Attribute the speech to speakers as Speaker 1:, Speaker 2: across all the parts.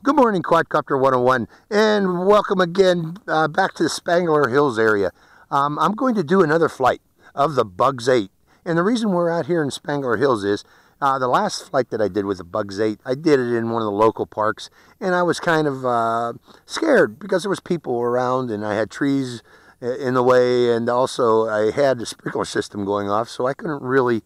Speaker 1: Good morning, Quadcopter 101, and welcome again back to the Spangler Hills area. I'm going to do another flight of the Bugs 8, and the reason we're out here in Spangler Hills is the last flight that I did with the Bugs 8, I did it in one of the local parks, and I was kind of scared because there was people around, and I had trees in the way, and also I had the sprinkler system going off, so I couldn't really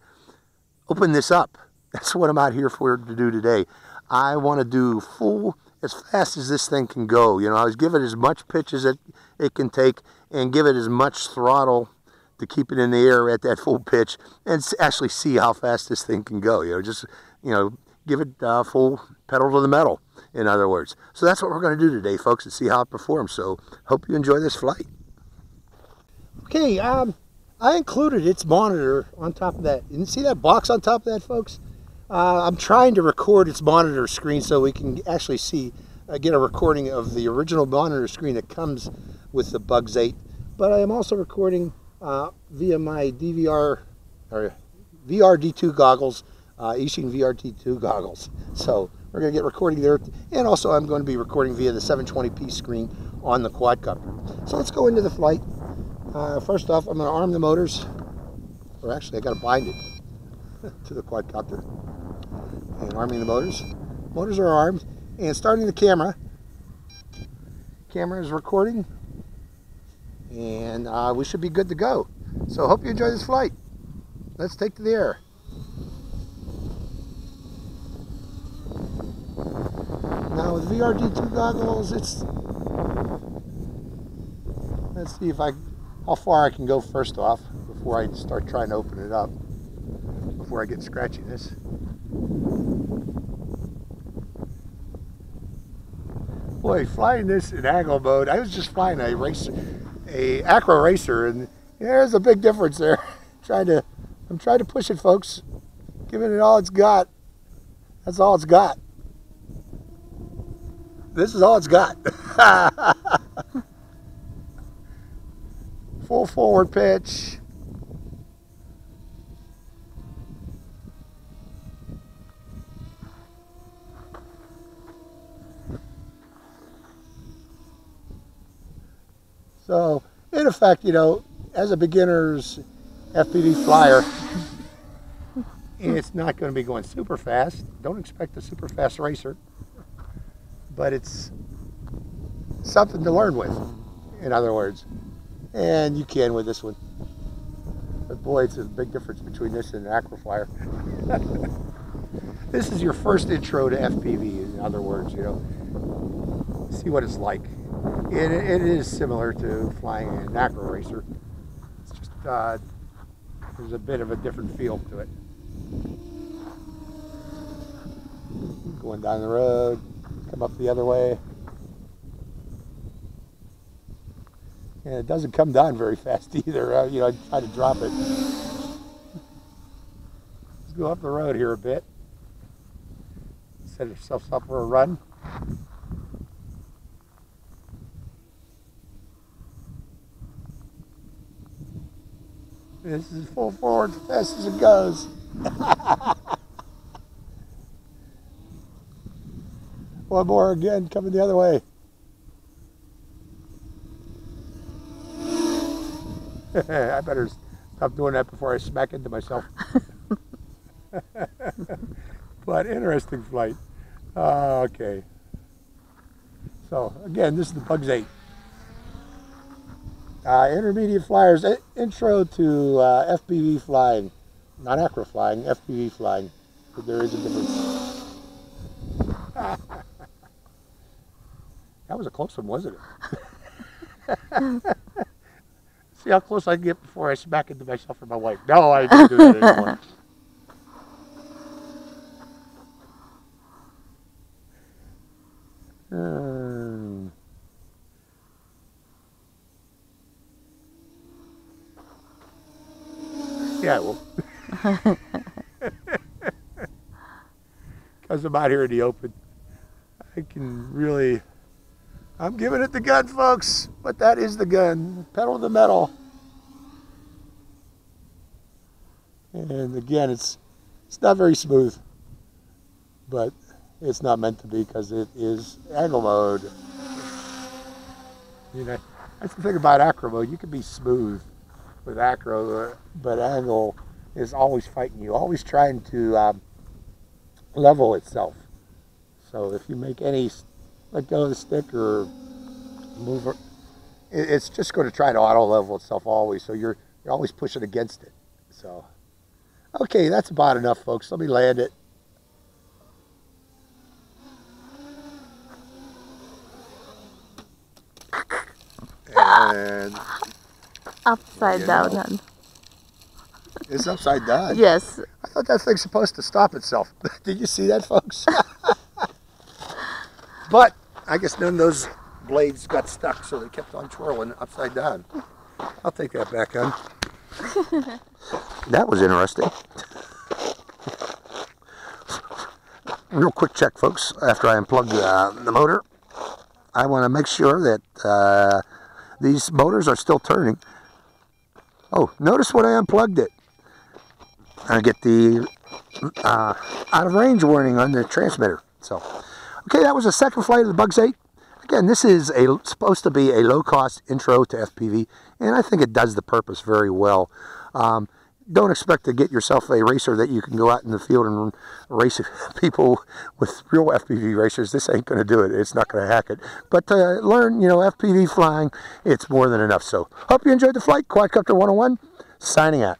Speaker 1: open this up. That's what I'm out here for to do today. I want to do full, as fast as this thing can go. You know, I was give it as much pitch as it can take and give it as much throttle to keep it in the air at that full pitch and actually see how fast this thing can go. You know, just, you know, give it full pedal to the metal, in other words. So that's what we're going to do today, folks, and see how it performs. So hope you enjoy this flight. Okay, I included its monitor on top of that. You see that box on top of that, folks? I'm trying to record its monitor screen so we can actually see, get a recording of the original monitor screen that comes with the Bugs 8. But I am also recording via my DVR or VRD2 goggles, Ising VRD2 goggles. So we're going to get recording there, and also I'm going to be recording via the 720p screen on the quadcopter. So let's go into the flight. First off, I'm going to arm the motors, or actually I got to bind it to the quadcopter. And arming the motors. Motors are armed, and starting the camera. Camera is recording, and we should be good to go. So hope you enjoy this flight. Let's take to the air. Now with VRD2 goggles, it's, let's see if how far I can go first off before I start trying to open it up, before I get scratchiness. Boy, flying this in angle mode, I was just flying a acro racer, and there's a big difference there. I'm trying to push it, folks, giving it all it's got. That's all it's got. This is all it's got. Full forward pitch. So, in effect, you know, as a beginner's FPV flyer, it's not going to be going super fast. Don't expect a super fast racer, but it's something to learn with, in other words. And you can with this one. But boy, it's a big difference between this and an acro flyer. This is your first intro to FPV, in other words, you know. See what it's like. It is similar to flying an acro racer. It's just there's a bit of a different feel to it. Going down the road, come up the other way. And it doesn't come down very fast either. You know, I try to drop it. Let's go up the road here a bit. Set yourself up for a run. This is full forward as fast as it goes. One more again, coming the other way. I better stop doing that before I smack into myself. But interesting flight. Okay. So again, this is the Bugs 8. Intermediate flyers, intro to FPV flying, not acro flying, FPV flying, but there is a difference. That was a close one, wasn't it? See how close I can get before I smack into myself or my wife. No, I don't do that anymore. Yeah, well, because I'm out here in the open, I can really, I'm giving it the gun, folks, but that is the gun, pedal to the metal. And again, it's not very smooth, but it's not meant to be because it is angle mode. You know, that's the thing about acro mode. You can be smooth with acro, but angle is always fighting you, always trying to level itself. So if you make any, let go of the stick or move it, it's just going to try to auto level itself always. So you're always pushing against it. So, okay, that's about enough, folks. Let me land it. And
Speaker 2: upside down. Huh?
Speaker 1: It's upside down?
Speaker 2: Yes.
Speaker 1: I thought that thing's supposed to stop itself. Did you see that, folks? But I guess none of those blades got stuck, so they kept on twirling upside down. I'll take that back on. That was interesting. Real quick check, folks. After I unplug the motor, I want to make sure that these motors are still turning. Oh, notice when I unplugged it, I get the out of range warning on the transmitter. So, okay, that was the second flight of the Bugs 8. Again, this is supposed to be a low-cost intro to FPV, and I think it does the purpose very well. Don't expect to get yourself a racer that you can go out in the field and race people with real FPV racers. This ain't going to do it. It's not going to hack it. But to learn, FPV flying, it's more than enough. So, hope you enjoyed the flight. Quadcopter 101, signing out.